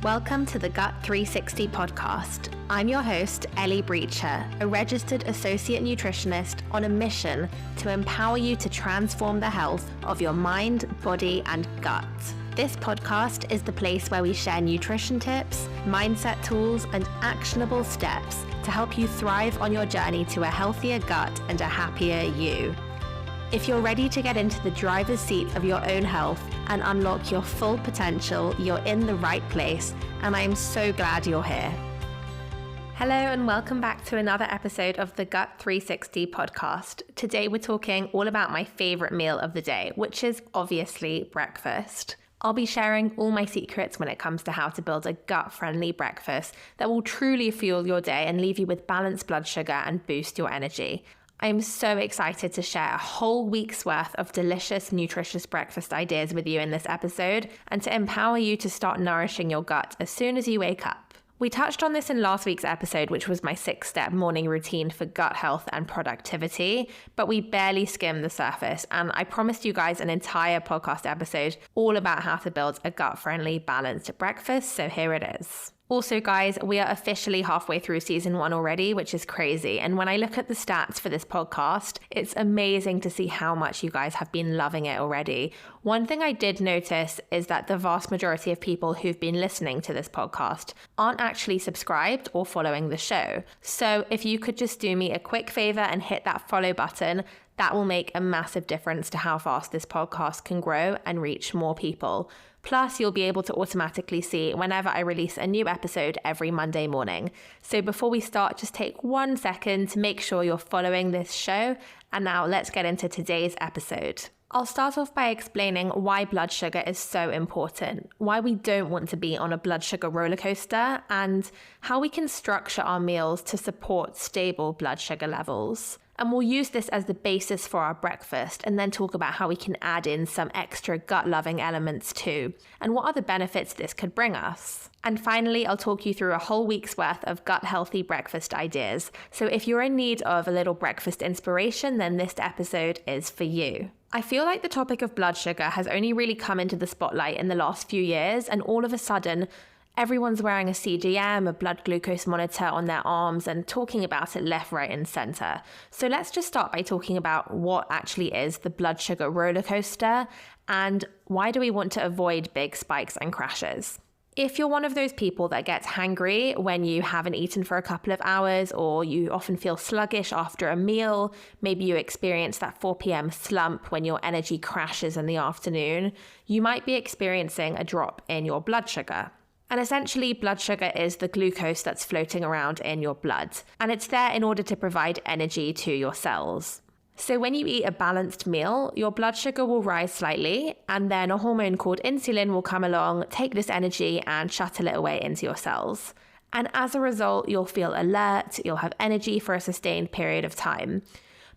Welcome to the Gut 360 podcast. I'm your host, Ellie Breacher, a registered associate nutritionist on a mission to empower you to transform the health of your mind, body, and gut. This podcast is the place where we share nutrition tips, mindset tools, and actionable steps to help you thrive on your journey to a healthier gut and a happier you. If you're ready to get into the driver's seat of your own health and unlock your full potential, you're in the right place, and I am so glad you're here. Hello and welcome back to another episode of the Gut 360 podcast. Today we're talking all about my favorite meal of the day, which is obviously breakfast. I'll be sharing all my secrets when it comes to how to build a gut-friendly breakfast that will truly fuel your day and leave you with balanced blood sugar and boost your energy. I am so excited to share a whole week's worth of delicious, nutritious breakfast ideas with you in this episode and to empower you to start nourishing your gut as soon as you wake up. We touched on this in last week's episode, which was my 6-step morning routine for gut health and productivity, but we barely skimmed the surface, and I promised you guys an entire podcast episode all about how to build a gut-friendly, balanced breakfast, so here it is. Also, guys, we are officially halfway through season 1 already, which is crazy. And when I look at the stats for this podcast, it's amazing to see how much you guys have been loving it already. One thing I did notice is that the vast majority of people who've been listening to this podcast aren't actually subscribed or following the show. So if you could just do me a quick favor and hit that follow button, that will make a massive difference to how fast this podcast can grow and reach more people. Plus, you'll be able to automatically see whenever I release a new episode every Monday morning. So before we start, just take 1 second to make sure you're following this show. And now let's get into today's episode. I'll start off by explaining why blood sugar is so important, why we don't want to be on a blood sugar roller coaster, and how we can structure our meals to support stable blood sugar levels. And we'll use this as the basis for our breakfast and then talk about how we can add in some extra gut-loving elements too, and what other benefits this could bring us. And finally, I'll talk you through a whole week's worth of gut-healthy breakfast ideas. So if you're in need of a little breakfast inspiration, then this episode is for you. I feel like the topic of blood sugar has only really come into the spotlight in the last few years, and all of a sudden, everyone's wearing a CGM, a blood glucose monitor on their arms and talking about it left, right, and center. So let's just start by talking about what actually is the blood sugar roller coaster and why do we want to avoid big spikes and crashes. If you're one of those people that gets hangry when you haven't eaten for a couple of hours, or you often feel sluggish after a meal, maybe you experience that 4 p.m. slump when your energy crashes in the afternoon, you might be experiencing a drop in your blood sugar. And essentially, blood sugar is the glucose that's floating around in your blood, and it's there in order to provide energy to your cells. So when you eat a balanced meal, your blood sugar will rise slightly, and then a hormone called insulin will come along, take this energy and shuttle it away into your cells. And as a result, you'll feel alert, you'll have energy for a sustained period of time.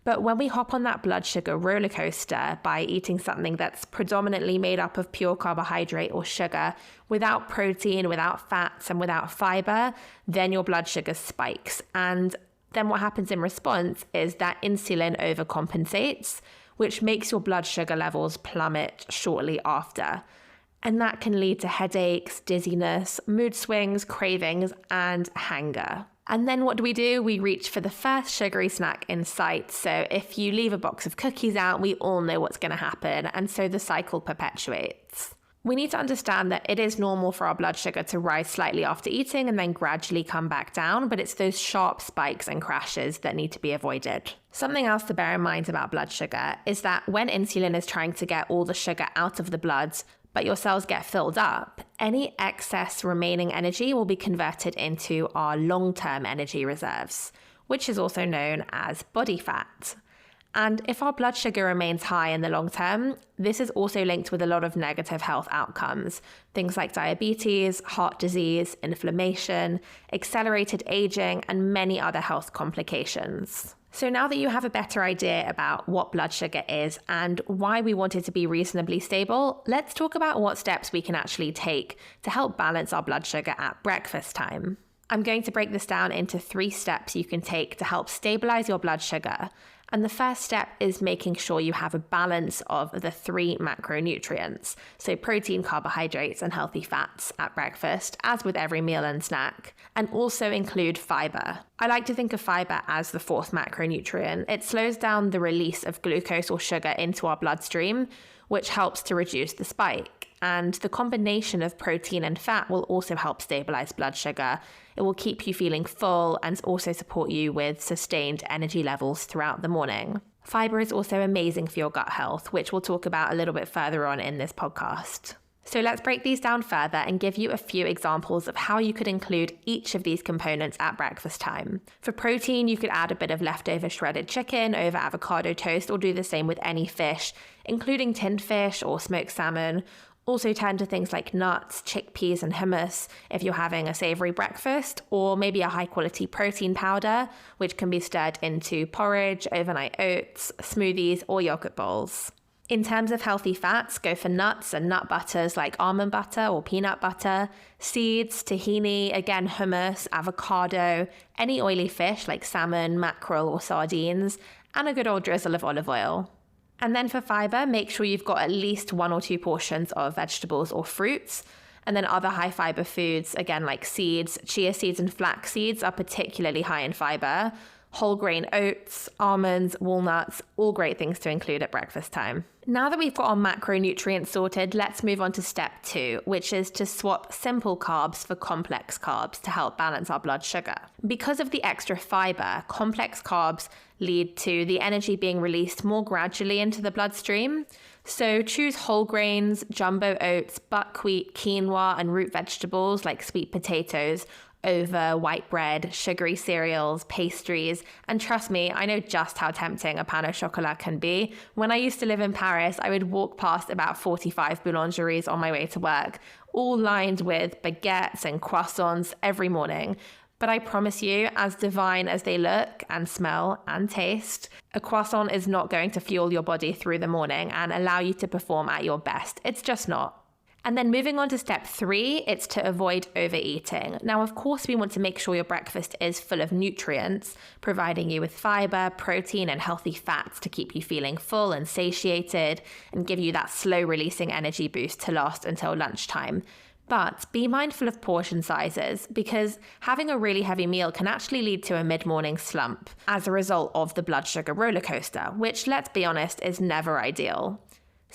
But when we hop on that blood sugar roller coaster by eating something that's predominantly made up of pure carbohydrate or sugar, without protein, without fats, and without fiber, then your blood sugar spikes. And then what happens in response is that insulin overcompensates, which makes your blood sugar levels plummet shortly after. And that can lead to headaches, dizziness, mood swings, cravings, and hunger. And then what do? We reach for the first sugary snack in sight. So if you leave a box of cookies out, we all know what's going to happen. And so the cycle perpetuates. We need to understand that it is normal for our blood sugar to rise slightly after eating and then gradually come back down, but it's those sharp spikes and crashes that need to be avoided. Something else to bear in mind about blood sugar is that when insulin is trying to get all the sugar out of the blood, but your cells get filled up, any excess remaining energy will be converted into our long-term energy reserves, which is also known as body fat. And if our blood sugar remains high in the long term, this is also linked with a lot of negative health outcomes. Things like diabetes, heart disease, inflammation, accelerated aging, and many other health complications. So now that you have a better idea about what blood sugar is and why we want it to be reasonably stable, let's talk about what steps we can actually take to help balance our blood sugar at breakfast time. I'm going to break this down into 3 steps you can take to help stabilize your blood sugar. And the first step is making sure you have a balance of the 3 macronutrients, so protein, carbohydrates, and healthy fats at breakfast, as with every meal and snack, and also include fiber. I like to think of fiber as the 4th macronutrient. It slows down the release of glucose or sugar into our bloodstream, which helps to reduce the spike. And the combination of protein and fat will also help stabilize blood sugar. It will keep you feeling full and also support you with sustained energy levels throughout the morning. Fiber is also amazing for your gut health, which we'll talk about a little bit further on in this podcast. So let's break these down further and give you a few examples of how you could include each of these components at breakfast time. For protein, you could add a bit of leftover shredded chicken over avocado toast, or do the same with any fish, including tinned fish or smoked salmon. Also turn to things like nuts, chickpeas, and hummus if you're having a savory breakfast, or maybe a high-quality protein powder, which can be stirred into porridge, overnight oats, smoothies, or yogurt bowls. In terms of healthy fats, go for nuts and nut butters like almond butter or peanut butter, seeds, tahini, again hummus, avocado, any oily fish like salmon, mackerel, or sardines, and a good old drizzle of olive oil. And then for fiber, make sure you've got at least 1 or 2 portions of vegetables or fruits. And then other high fiber foods, again, like seeds, chia seeds and flax seeds are particularly high in fiber. Whole grain oats, almonds, walnuts, all great things to include at breakfast time. Now that we've got our macronutrients sorted, let's move on to step 2, which is to swap simple carbs for complex carbs to help balance our blood sugar. Because of the extra fiber, complex carbs lead to the energy being released more gradually into the bloodstream. So choose whole grains, jumbo oats, buckwheat, quinoa, and root vegetables like sweet potatoes over white bread, sugary cereals, pastries, and trust me, I know just how tempting a pain au chocolat can be. When I used to live in Paris, I would walk past about 45 boulangeries on my way to work, all lined with baguettes and croissants every morning. But I promise you, as divine as they look and smell and taste, a croissant is not going to fuel your body through the morning and allow you to perform at your best. It's just not. And then moving on to step 3, it's to avoid overeating. Now, of course, we want to make sure your breakfast is full of nutrients, providing you with fiber, protein, and healthy fats to keep you feeling full and satiated and give you that slow releasing energy boost to last until lunchtime. But be mindful of portion sizes, because having a really heavy meal can actually lead to a mid-morning slump as a result of the blood sugar roller coaster, which, let's be honest, is never ideal.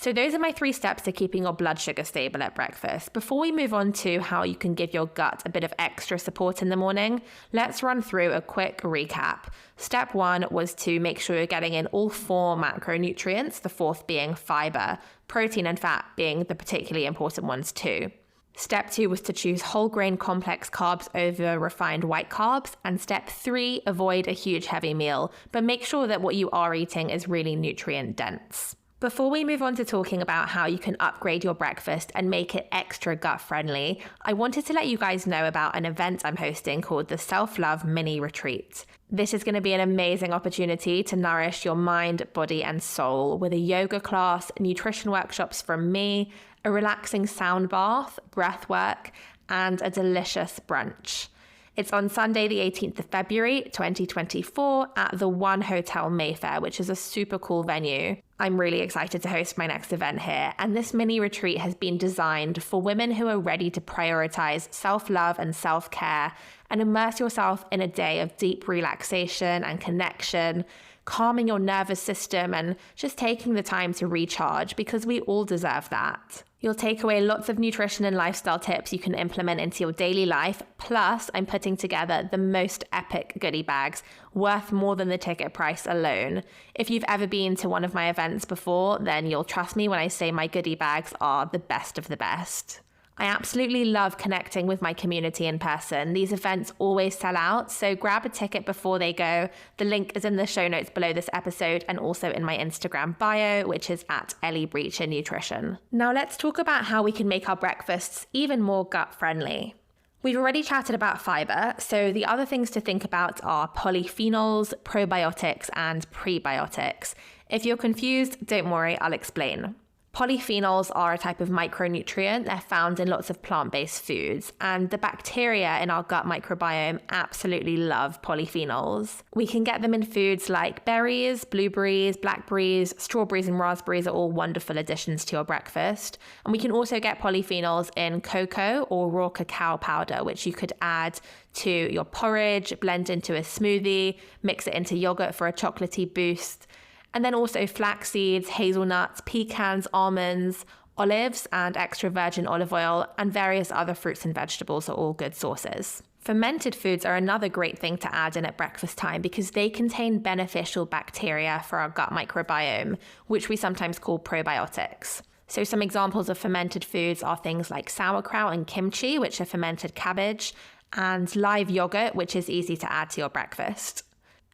So those are my 3 steps to keeping your blood sugar stable at breakfast. Before we move on to how you can give your gut a bit of extra support in the morning, let's run through a quick recap. Step 1 was to make sure you're getting in all 4 macronutrients, the 4th being fiber, protein and fat being the particularly important ones too. Step 2 was to choose whole grain complex carbs over refined white carbs. And step 3, avoid a huge heavy meal, but make sure that what you are eating is really nutrient dense. Before we move on to talking about how you can upgrade your breakfast and make it extra gut friendly, I wanted to let you guys know about an event I'm hosting called the Self-Love Mini Retreat. This is going to be an amazing opportunity to nourish your mind, body, and soul with a yoga class, nutrition workshops from me, a relaxing sound bath, breath work, and a delicious brunch. It's on Sunday, the 18th of February, 2024 at the One Hotel Mayfair, which is a super cool venue. I'm really excited to host my next event here, and this mini retreat has been designed for women who are ready to prioritize self-love and self-care and immerse yourself in a day of deep relaxation and connection, calming your nervous system and just taking the time to recharge, because we all deserve that. You'll take away lots of nutrition and lifestyle tips you can implement into your daily life. Plus, I'm putting together the most epic goodie bags worth more than the ticket price alone. If you've ever been to one of my events before, then you'll trust me when I say my goodie bags are the best of the best. I absolutely love connecting with my community in person. These events always sell out, so grab a ticket before they go. The link is in the show notes below this episode and also in my Instagram bio, which is at Ellie Breacher Nutrition. Now let's talk about how we can make our breakfasts even more gut friendly. We've already chatted about fiber, so the other things to think about are polyphenols, probiotics, and prebiotics. If you're confused, don't worry, I'll explain. Polyphenols are a type of micronutrient. They're found in lots of plant-based foods, and the bacteria in our gut microbiome absolutely love polyphenols. We can get them in foods like berries, blueberries, blackberries, strawberries and raspberries are all wonderful additions to your breakfast. And we can also get polyphenols in cocoa or raw cacao powder, which you could add to your porridge, blend into a smoothie, mix it into yogurt for a chocolatey boost. And then also flax seeds, hazelnuts, pecans, almonds, olives, and extra virgin olive oil, and various other fruits and vegetables are all good sources. Fermented foods are another great thing to add in at breakfast time because they contain beneficial bacteria for our gut microbiome, which we sometimes call probiotics. So some examples of fermented foods are things like sauerkraut and kimchi, which are fermented cabbage, and live yogurt, which is easy to add to your breakfast.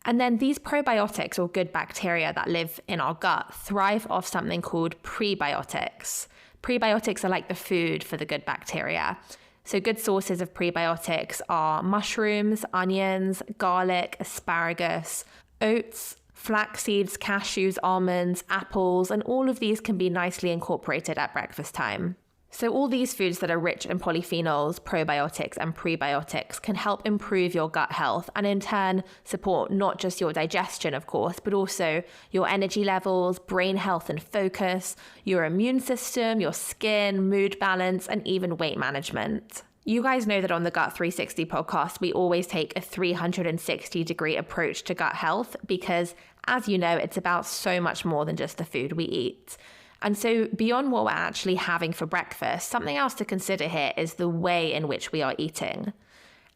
And then these probiotics, or good bacteria that live in our gut, thrive off something called prebiotics. Prebiotics are like the food for the good bacteria. So good sources of prebiotics are mushrooms, onions, garlic, asparagus, oats, flax seeds, cashews, almonds, apples, and all of these can be nicely incorporated at breakfast time. So all these foods that are rich in polyphenols, probiotics, and prebiotics can help improve your gut health and in turn support not just your digestion, of course, but also your energy levels, brain health and focus, your immune system, your skin, mood balance, and even weight management. You guys know that on the Gut 360 podcast, we always take a 360-degree approach to gut health because, as you know, it's about so much more than just the food we eat. And so beyond what we're actually having for breakfast, something else to consider here is the way in which we are eating.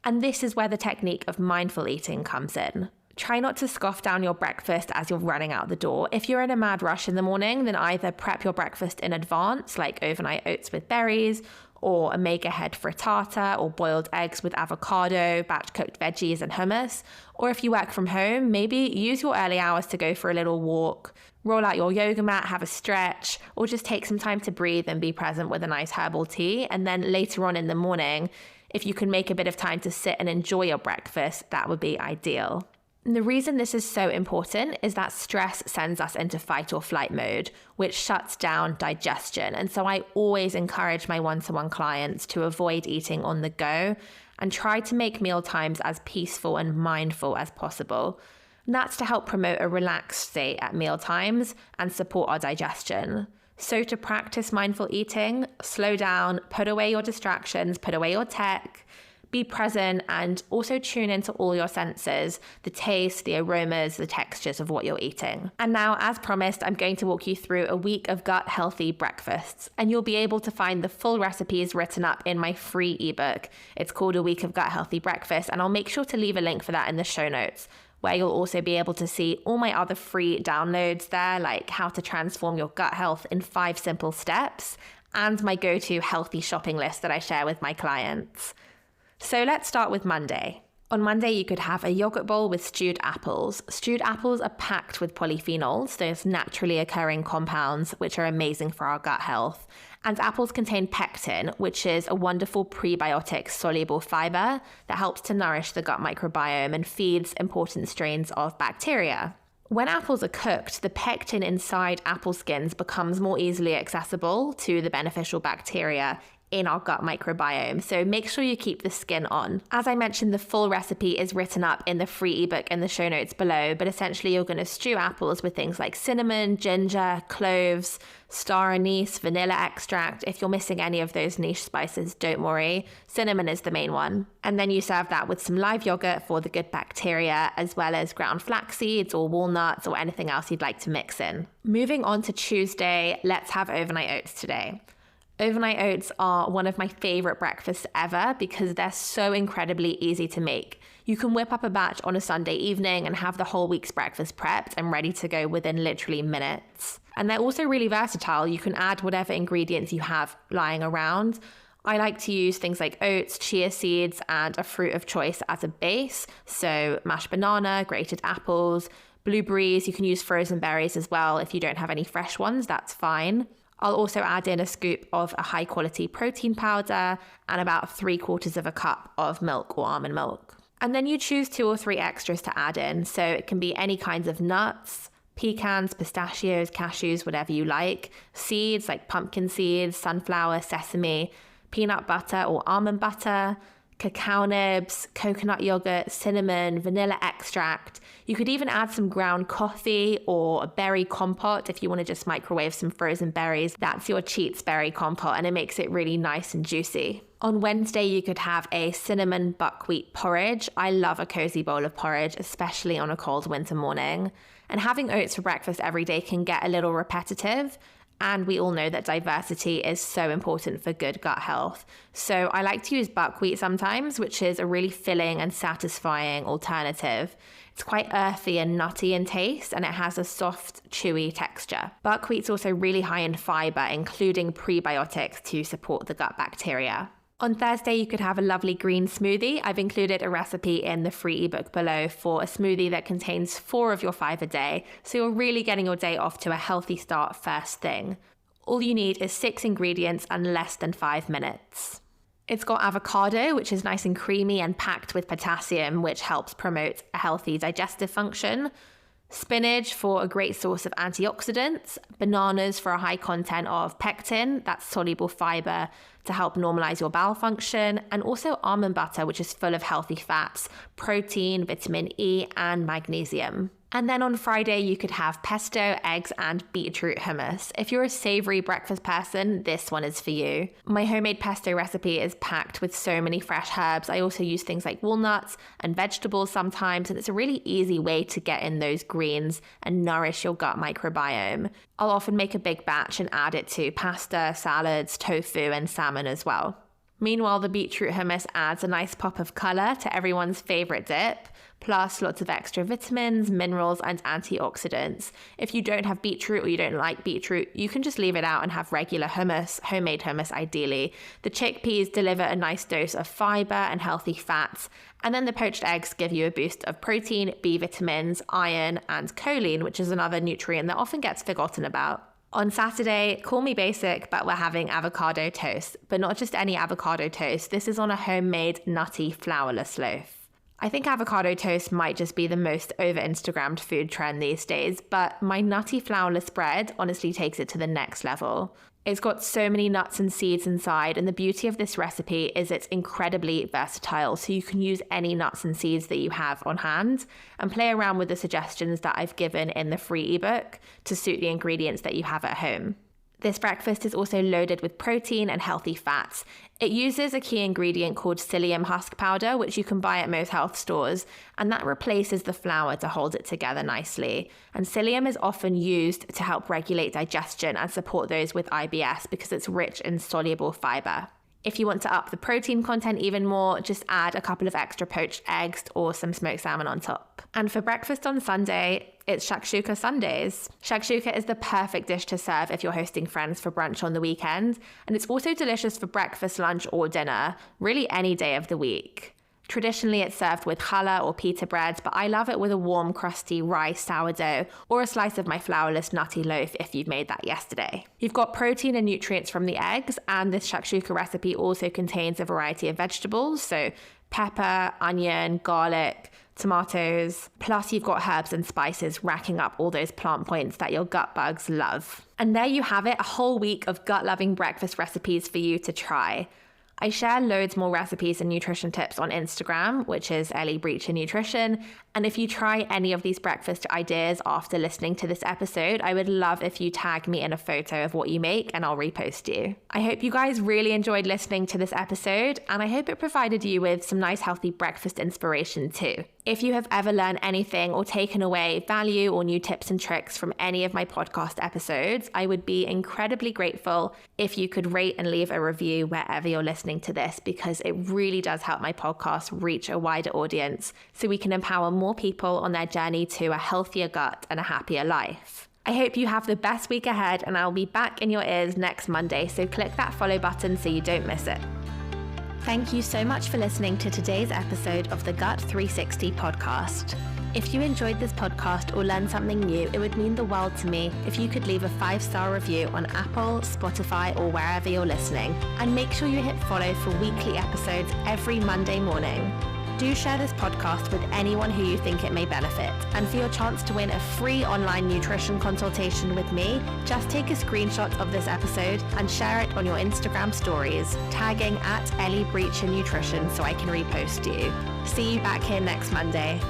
And this is where the technique of mindful eating comes in. Try not to scoff down your breakfast as you're running out the door. If you're in a mad rush in the morning, then either prep your breakfast in advance, like overnight oats with berries, or a make ahead frittata, or boiled eggs with avocado, batch cooked veggies and hummus. Or if you work from home, maybe use your early hours to go for a little walk, roll out your yoga mat, have a stretch, or just take some time to breathe and be present with a nice herbal tea. And then later on in the morning, if you can make a bit of time to sit and enjoy your breakfast, that would be ideal. And the reason this is so important is that stress sends us into fight or flight mode, which shuts down digestion. And so I always encourage my one-to-one clients to avoid eating on the go and try to make meal times as peaceful and mindful as possible. And that's to help promote a relaxed state at meal times and support our digestion. So to practice mindful eating, slow down, put away your distractions, put away your tech, be present, and also tune into all your senses, the taste, the aromas, the textures of what you're eating. And now, as promised, I'm going to walk you through a week of gut healthy breakfasts, and you'll be able to find the full recipes written up in my free ebook. It's called A Week of Gut Healthy Breakfast, and I'll make sure to leave a link for that in the show notes, where you'll also be able to see all my other free downloads there, like how to transform your gut health in 5 simple steps, and my go-to healthy shopping list that I share with my clients. So let's start with Monday. On Monday, you could have a yogurt bowl with stewed apples. Stewed apples are packed with polyphenols, those naturally occurring compounds, which are amazing for our gut health. And apples contain pectin, which is a wonderful prebiotic soluble fiber that helps to nourish the gut microbiome and feeds important strains of bacteria. When apples are cooked, the pectin inside apple skins becomes more easily accessible to the beneficial bacteria in our gut microbiome, so make sure you keep the skin on. As I mentioned, the full recipe is written up in the free ebook in the show notes below, but essentially you're going to stew apples with things like cinnamon, ginger, cloves, star anise, vanilla extract. If you're missing any of those niche spices, don't worry. Cinnamon is the main one. And then you serve that with some live yogurt for the good bacteria, as well as ground flax seeds or walnuts or anything else you'd like to mix in. Moving on to Tuesday, let's have overnight oats today. Overnight oats are one of my favorite breakfasts ever because they're so incredibly easy to make. You can whip up a batch on a Sunday evening and have the whole week's breakfast prepped and ready to go within literally minutes. And they're also really versatile. You can add whatever ingredients you have lying around. I like to use things like oats, chia seeds, and a fruit of choice as a base. So mashed banana, grated apples, blueberries. You can use frozen berries as well. If you don't have any fresh ones, that's fine. I'll also add in a scoop of a high quality protein powder and about 3/4 cup of milk or almond milk. And then you choose 2 or 3 extras to add in. So it can be any kinds of nuts, pecans, pistachios, cashews, whatever you like, seeds like pumpkin seeds, sunflower, sesame, peanut butter or almond butter, cacao nibs, coconut yogurt, cinnamon, vanilla extract. You could even add some ground coffee or a berry compote if you want to just microwave some frozen berries. That's your Cheats berry compote, and it makes it really nice and juicy. On Wednesday, you could have a cinnamon buckwheat porridge. I love a cozy bowl of porridge, especially on a cold winter morning. And having oats for breakfast every day can get a little repetitive. And we all know that diversity is so important for good gut health. So I like to use buckwheat sometimes, which is a really filling and satisfying alternative. It's quite earthy and nutty in taste, and it has a soft, chewy texture. Buckwheat's also really high in fiber, including prebiotics to support the gut bacteria. On Thursday, you could have a lovely green smoothie. I've included a recipe in the free ebook below for a smoothie that contains 4 of your 5 a day, so you're really getting your day off to a healthy start first thing. All you need is 6 ingredients and less than 5 minutes. It's got avocado, which is nice and creamy and packed with potassium, which helps promote a healthy digestive function. Spinach for a great source of antioxidants, bananas for a high content of pectin, that's soluble fiber to help normalize your bowel function, and also almond butter, which is full of healthy fats, protein, vitamin E, and magnesium. And then on Friday, you could have pesto, eggs, and beetroot hummus. If you're a savory breakfast person, this one is for you. My homemade pesto recipe is packed with so many fresh herbs. I also use things like walnuts and vegetables sometimes, and it's a really easy way to get in those greens and nourish your gut microbiome. I'll often make a big batch and add it to pasta, salads, tofu, and salmon as well. Meanwhile, the beetroot hummus adds a nice pop of color to everyone's favorite dip, plus lots of extra vitamins, minerals, and antioxidants. If you don't have beetroot or you don't like beetroot, you can just leave it out and have regular hummus, homemade hummus ideally. The chickpeas deliver a nice dose of fiber and healthy fats, and then the poached eggs give you a boost of protein, B vitamins, iron, and choline, which is another nutrient that often gets forgotten about. On Saturday, call me basic, but we're having avocado toast. But not just any avocado toast. This is on a homemade, nutty, flourless loaf. I think avocado toast might just be the most over-Instagrammed food trend these days, but my nutty flourless bread honestly takes it to the next level. It's got so many nuts and seeds inside, and the beauty of this recipe is it's incredibly versatile, so you can use any nuts and seeds that you have on hand and play around with the suggestions that I've given in the free ebook to suit the ingredients that you have at home. This breakfast is also loaded with protein and healthy fats. It uses a key ingredient called psyllium husk powder, which you can buy at most health stores, and that replaces the flour to hold it together nicely. And psyllium is often used to help regulate digestion and support those with IBS because it's rich in soluble fiber. If you want to up the protein content even more, just add a couple of extra poached eggs or some smoked salmon on top. And for breakfast on Sunday, it's shakshuka Sundays. Shakshuka is the perfect dish to serve if you're hosting friends for brunch on the weekend, and it's also delicious for breakfast, lunch, or dinner, really any day of the week. Traditionally, it's served with challah or pita bread, but I love it with a warm, crusty rice sourdough or a slice of my flourless nutty loaf if you've made that yesterday. You've got protein and nutrients from the eggs, and this shakshuka recipe also contains a variety of vegetables, so pepper, onion, garlic, tomatoes, plus you've got herbs and spices racking up all those plant points that your gut bugs love. And there you have it, a whole week of gut-loving breakfast recipes for you to try. I share loads more recipes and nutrition tips on Instagram, which is Ellie Breacher Nutrition. And if you try any of these breakfast ideas after listening to this episode, I would love if you tag me in a photo of what you make and I'll repost you. I hope you guys really enjoyed listening to this episode, and I hope it provided you with some nice healthy breakfast inspiration too. If you have ever learned anything or taken away value or new tips and tricks from any of my podcast episodes, I would be incredibly grateful if you could rate and leave a review wherever you're listening to this, because it really does help my podcast reach a wider audience so we can empower more people on their journey to a healthier gut and a happier life. I hope you have the best week ahead, and I'll be back in your ears next Monday, so click that follow button so you don't miss it. Thank you so much for listening to today's episode of the Gut 360 podcast. If you enjoyed this podcast or learned something new, it would mean the world to me if you could leave a 5-star review on Apple, Spotify, or wherever you're listening. And make sure you hit follow for weekly episodes every Monday morning. Do share this podcast with anyone who you think it may benefit. And for your chance to win a free online nutrition consultation with me, just take a screenshot of this episode and share it on your Instagram stories, tagging @EllieBreacher Nutrition so I can repost you. See you back here next Monday.